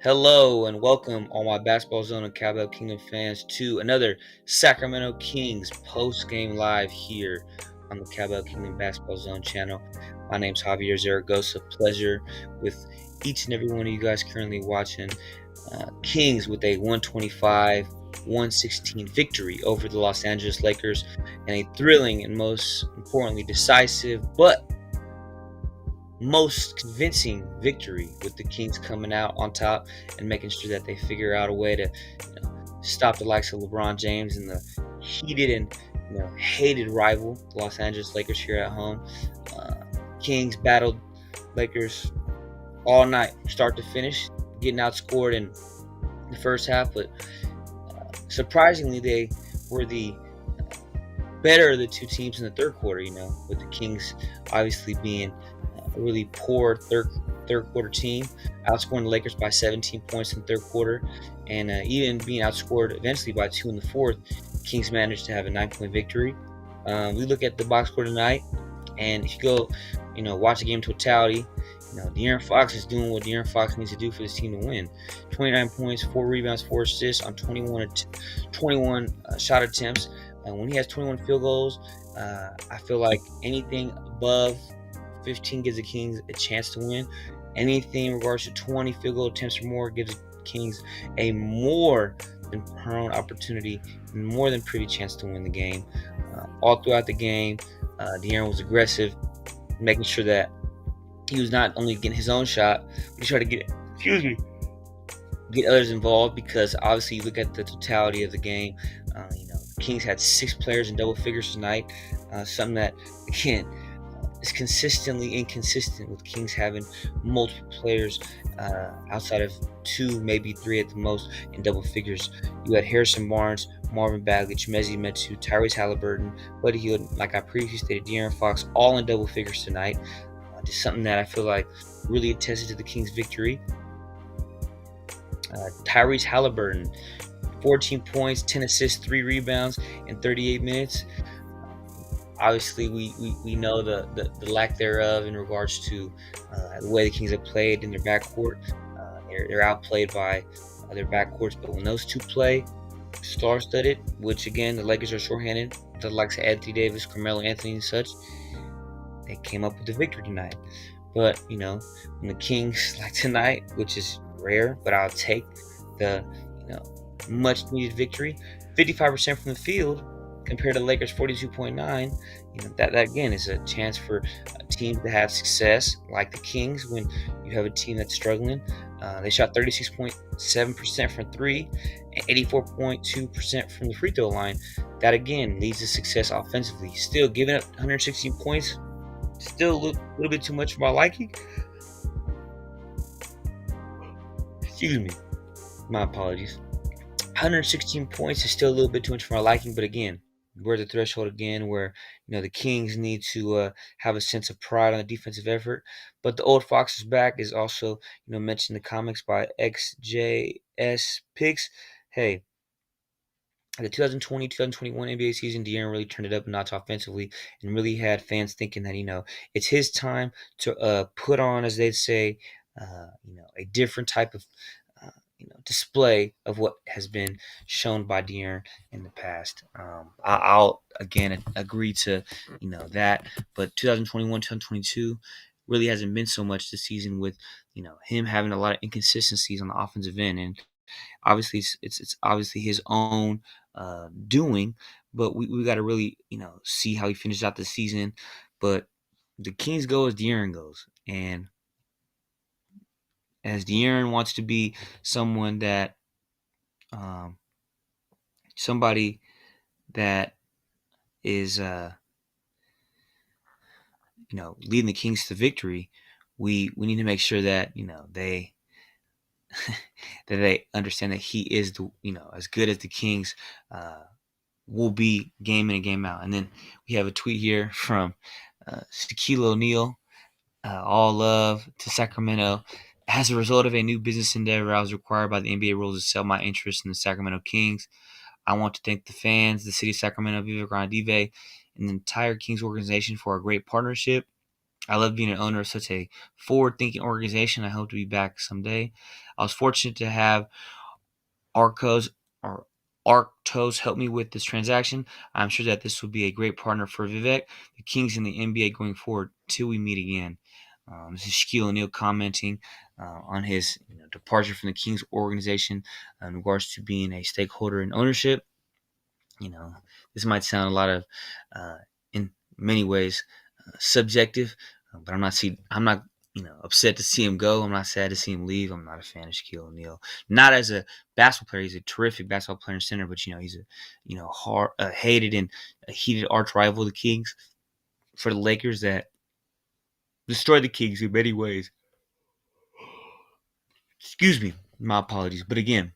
Hello and welcome, all my Basketball Zone and Cowbell Kingdom fans, to another Sacramento Kings post-game live here on the Cowbell Kingdom Basketball Zone channel. My name's Javier Zaragoza. Pleasure with each and every one of you guys currently watching. Kings with a 125-116 victory over the Los Angeles Lakers, and a thrilling and most importantly decisive but most convincing victory, with the Kings coming out on top and making sure that they figure out a way to stop the likes of LeBron James and the heated and hated rival, the Los Angeles Lakers, here at home. Kings battled Lakers all night, start to finish, getting outscored in the first half, but surprisingly they were the better of the two teams in the third quarter, with the Kings obviously being a really poor third quarter team, outscoring the Lakers by 17 points in the third quarter, and even being outscored eventually by 2 in the fourth. Kings managed to have a 9-point victory. We look at the box score tonight, and if you go, watch the game totality, De'Aaron Fox is doing what De'Aaron Fox needs to do for this team to win. 29 points, 4 rebounds, 4 assists on 21 shot attempts. When he has 21 field goals, I feel like anything above 15 gives the Kings a chance to win. Anything in regards to 20 field goal attempts or more gives the Kings a more than prone opportunity, more than pretty chance to win the game. All throughout the game, De'Aaron was aggressive, making sure that he was not only getting his own shot, but he tried to get others involved, because obviously you look at the totality of the game. Kings had 6 players in double figures tonight, something that, again, is consistently inconsistent with Kings having multiple players outside of 2, maybe 3 at the most, in double figures. You had Harrison Barnes, Marvin Bagley, Chimezie Metu, Tyrese Halliburton, Buddy Hield, like I previously stated, De'Aaron Fox, all in double figures tonight. Just something that I feel like really attested to the Kings' victory. Tyrese Halliburton, 14 points, 10 assists, 3 rebounds in 38 minutes. Obviously, we know the lack thereof in regards to the way the Kings have played in their backcourt. They're outplayed by their backcourts, but when those two play star-studded, which again the Lakers are shorthanded, the likes of Anthony Davis, Carmelo Anthony, and such, they came up with the victory tonight. But when the Kings, like tonight, which is rare, but I'll take the much needed victory, 55% from the field, compared to Lakers 42.9, that again is a chance for teams to have success like the Kings when you have a team that's struggling. They shot 36.7% from 3 and 84.2% from the free throw line. That again leads to success offensively. Still giving up 116 points, still a little bit too much for my liking. Excuse me, my apologies. 116 points is still a little bit too much for my liking, but again, we're at the threshold again where the Kings need to have a sense of pride on the defensive effort. But the old fox is back is also mentioned in the comics by XJS Picks. Hey, the 2020-2021 NBA season, De'Aaron really turned it up a notch offensively and really had fans thinking that it's his time to put on, as they'd say, a different type of display of what has been shown by De'Aaron in the past. I'll again agree to that, but 2021, 2022 really hasn't been so much this season, with him having a lot of inconsistencies on the offensive end, and obviously it's obviously his own doing, but we got to really see how he finishes out the season. But the Kings go as De'Aaron goes, and as De'Aaron wants to be someone that somebody that is leading the Kings to victory, we need to make sure that they that they understand that he is the as good as the Kings will be game in and game out. And then we have a tweet here from Shaquille O'Neal. All love to Sacramento. As a result of a new business endeavor, I was required by the NBA rules to sell my interest in the Sacramento Kings. I want to thank the fans, the city of Sacramento, Viva Grande Dive, and the entire Kings organization for a great partnership. I love being an owner of such a forward-thinking organization. I hope to be back someday. I was fortunate to have Arcos or Arctos help me with this transaction. I'm sure that this will be a great partner for Vivek, the Kings, and the NBA going forward till we meet again. This is Shaquille O'Neal commenting on his departure from the Kings organization in regards to being a stakeholder in ownership. You know, this might sound a lot of, in many ways, subjective, but I'm not, upset to see him go. I'm not sad to see him leave. I'm not a fan of Shaquille O'Neal. Not as a basketball player. He's a terrific basketball player and center, but he's a, hard, hated and a heated arch rival of the Kings for the Lakers that destroyed the Kings in many ways. Excuse me, my apologies. But again,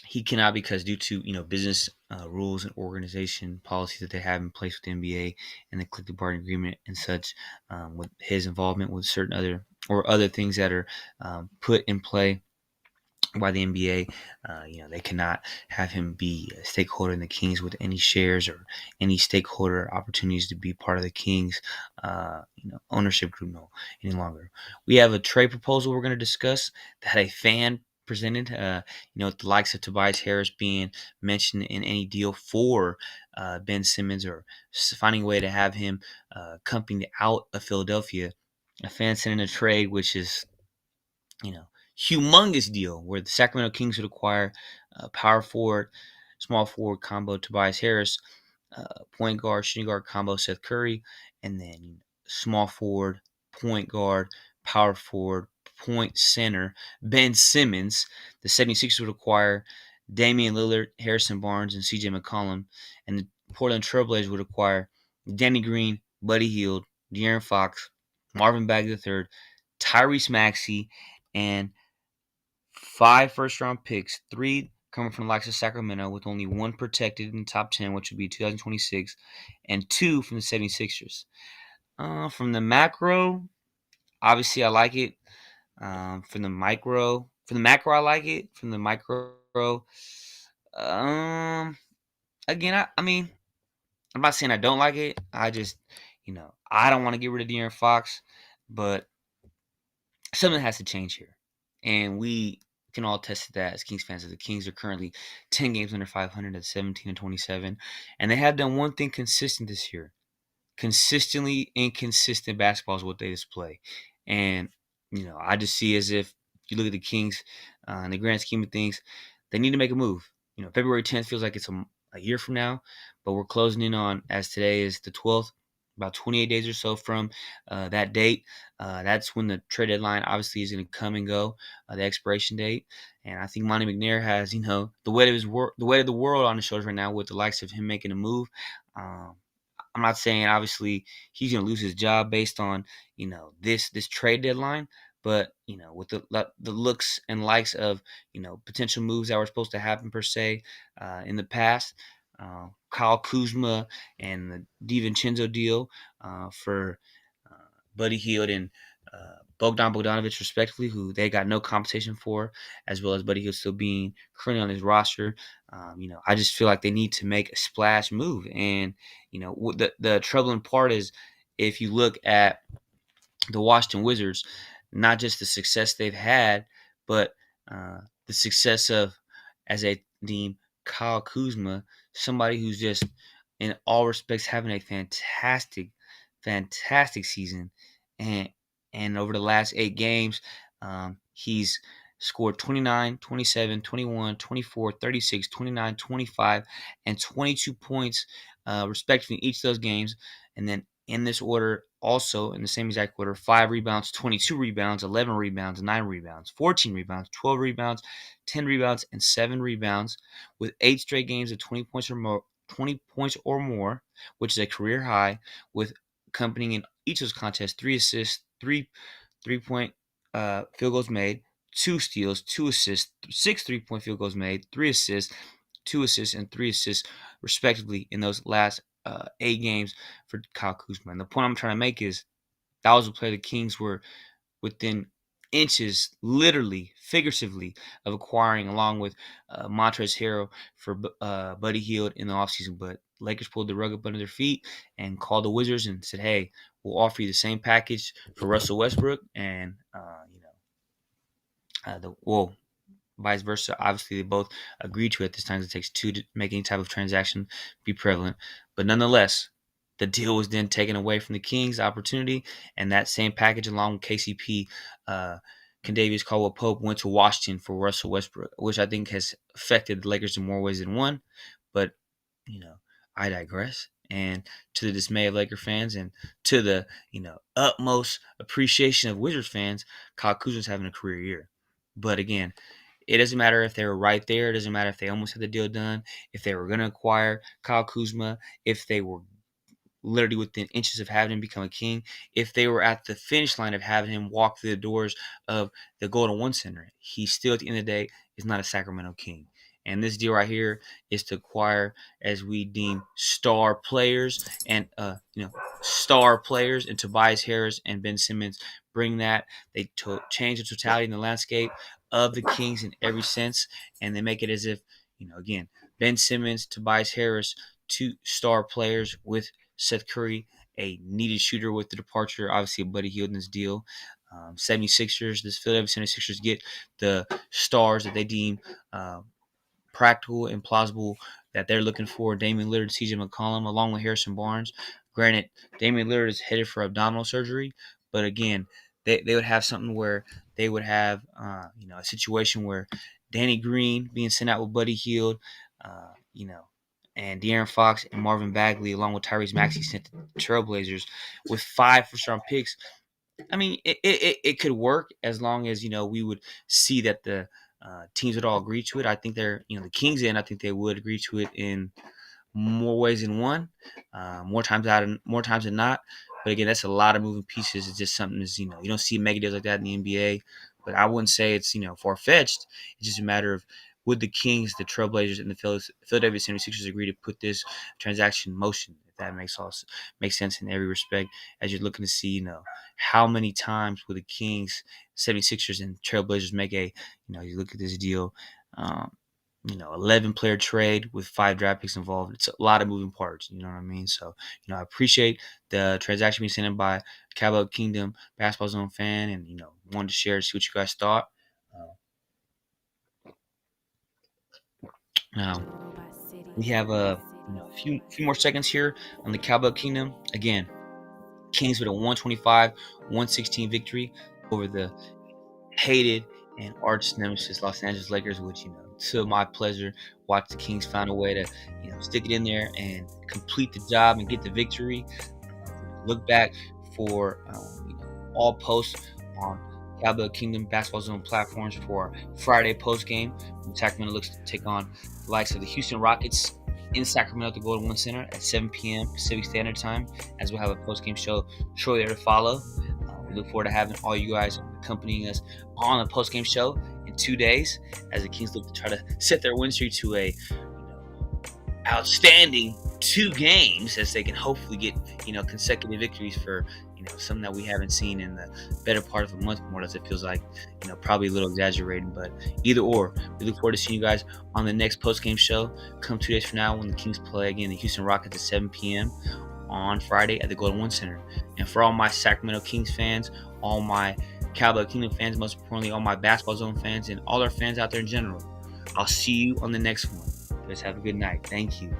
he cannot because due to business rules and organization policies that they have in place with the NBA and the collective bargaining agreement and such, with his involvement with certain other things that are put in play by the NBA. They cannot have him be a stakeholder in the Kings with any shares or any stakeholder opportunities to be part of the Kings, ownership group no any longer. We have a trade proposal we're going to discuss that a fan presented. With the likes of Tobias Harris being mentioned in any deal for Ben Simmons or finding a way to have him company out of Philadelphia. A fan sent in a trade which is you know, humongous deal where the Sacramento Kings would acquire power forward, small forward combo Tobias Harris, point guard, shooting guard combo Seth Curry, and then small forward, point guard, power forward, point center Ben Simmons. The 76ers would acquire Damian Lillard, Harrison Barnes, and CJ McCollum, and the Portland Trailblazers would acquire Danny Green, Buddy Hield, De'Aaron Fox, Marvin Bagley III, Tyrese Maxey, and 5 first-round picks, 3 coming from the likes of Sacramento, with only 1 protected in the top 10, which would be 2026, and 2 from the 76ers. From the macro, obviously I like it. From the macro, I like it. From the micro, um, again, I mean, I'm not saying I don't like it. I just, I don't want to get rid of De'Aaron Fox, but something has to change here. And we can all attest to that as Kings fans. As the Kings are currently 10 games under 500 at 17 and 27. And they have done one thing consistent this year. Consistently inconsistent basketball is what they display. And, I just see as if you look at the Kings in the grand scheme of things, they need to make a move. February 10th feels like it's a year from now, but we're closing in on, as today is the 12th, about 28 days or so from that date. That's when the trade deadline obviously is going to come and go, the expiration date. And I think Monty McNair has, the weight of the weight of the world on his shoulders right now with the likes of him making a move. I'm not saying obviously he's going to lose his job based on this trade deadline, but with the looks and likes of potential moves that were supposed to happen per se in the past, Kyle Kuzma and the DiVincenzo deal for Buddy Hield and Bogdan Bogdanovic, respectively, who they got no compensation for, as well as Buddy Hield still being currently on his roster. I just feel like they need to make a splash move. And, the troubling part is if you look at the Washington Wizards, not just the success they've had, but the success of, as I deem, Kyle Kuzma, somebody who's just in all respects having a fantastic season, and over the last 8 games, he's scored 29, 27, 21, 24, 36, 29, 25, and 22 points, respectively, in each of those games. And then in this order, also in the same exact order, 5 rebounds, 22 rebounds, 11 rebounds, 9 rebounds, 14 rebounds, 12 rebounds, 10 rebounds, and 7 rebounds, with 8 straight games of 20 points or more, which is a career high, with accompanying in each of those contests 3 assists, 3-point field goals made, 2 steals, 2 assists, 6 3-point field goals made, 3 assists, 2 assists, and 3 assists, respectively, in those last 8 games for Kyle Kuzma. And the point I'm trying to make is that was a player the Kings were within inches, literally, figuratively, of acquiring along with Montrezl Harrell for Buddy Hield in the offseason. But Lakers pulled the rug up under their feet and called the Wizards and said, "Hey, we'll offer you the same package for Russell Westbrook." And vice versa. Obviously, they both agreed to it. This time it takes two to make any type of transaction be prevalent. But nonetheless, the deal was then taken away from the Kings' opportunity, and that same package, along with KCP, Kendavius Caldwell-Pope, went to Washington for Russell Westbrook, which I think has affected the Lakers in more ways than one. But I digress. And to the dismay of Laker fans, and to the utmost appreciation of Wizards fans, Kyle Kuzma's having a career year. But again, it doesn't matter if they were right there. It doesn't matter if they almost had the deal done. If they were going to acquire Kyle Kuzma, if they were literally within inches of having him become a King, if they were at the finish line of having him walk through the doors of the Golden One Center, he still, at the end of the day, is not a Sacramento King. And this deal right here is to acquire, as we deem, star players and Tobias Harris and Ben Simmons. Bring that. They change the totality in the landscape of the Kings in every sense, and they make it as if, again, Ben Simmons, Tobias Harris, two star players with Seth Curry, a needed shooter with the departure, obviously, of Buddy Hield in this deal. 76ers, this Philadelphia 76ers get the stars that they deem practical and plausible that they're looking for. Damian Lillard, CJ McCollum, along with Harrison Barnes. Granted, Damian Lillard is headed for abdominal surgery, but again, they would have something where they would have a situation where Danny Green being sent out with Buddy Hield, and De'Aaron Fox and Marvin Bagley, along with Tyrese Maxey, sent to Trailblazers with 5 first-round picks. I mean, it could work as long as we would see that the teams would all agree to it. I think the Kings I think they would agree to it in more ways than one, more times than not. But again, that's a lot of moving pieces. It's just something that's you don't see mega deals like that in the NBA. But I wouldn't say it's far fetched. It's just a matter of would the Kings, the Trailblazers, and the Philadelphia 76ers agree to put this transaction in motion? If that makes sense in every respect, as you're looking to see how many times will the Kings, 76ers, and Trailblazers make you look at this deal. 11-player trade with 5 draft picks involved. It's a lot of moving parts. You know what I mean? So, I appreciate the transaction being sent in by Cabo Kingdom Basketball Zone fan, and wanted to share see what you guys thought. Now we have a few more seconds here on the Cowbell Kingdom. Again, Kings with a 125-116 victory over the hated and arch nemesis Los Angeles Lakers, which to my pleasure, watch the Kings find a way to stick it in there and complete the job and get the victory. Look back for all posts on Cowbell Kingdom Basketball Zone platforms for Friday post game. Sacramento looks to take on the likes of the Houston Rockets in Sacramento at the Golden One Center at 7 p.m. Pacific Standard Time, as we'll have a post game show shortly there to follow. We look forward to having all you guys accompanying us on the post game show in 2 days, as the Kings look to try to set their win streak to a outstanding 2 games, as they can hopefully get consecutive victories for something that we haven't seen in the better part of a month, more or less. It feels like probably a little exaggerating, but either or, we look forward to seeing you guys on the next post game show come 2 days from now when the Kings play again the Houston Rockets at 7 p.m. on Friday at the Golden One Center. And for all my Sacramento Kings fans, all my Cowbell Kingdom fans, most importantly, all my Basketball Zone fans, and all our fans out there in general, I'll see you on the next one. Guys, have a good night. Thank you.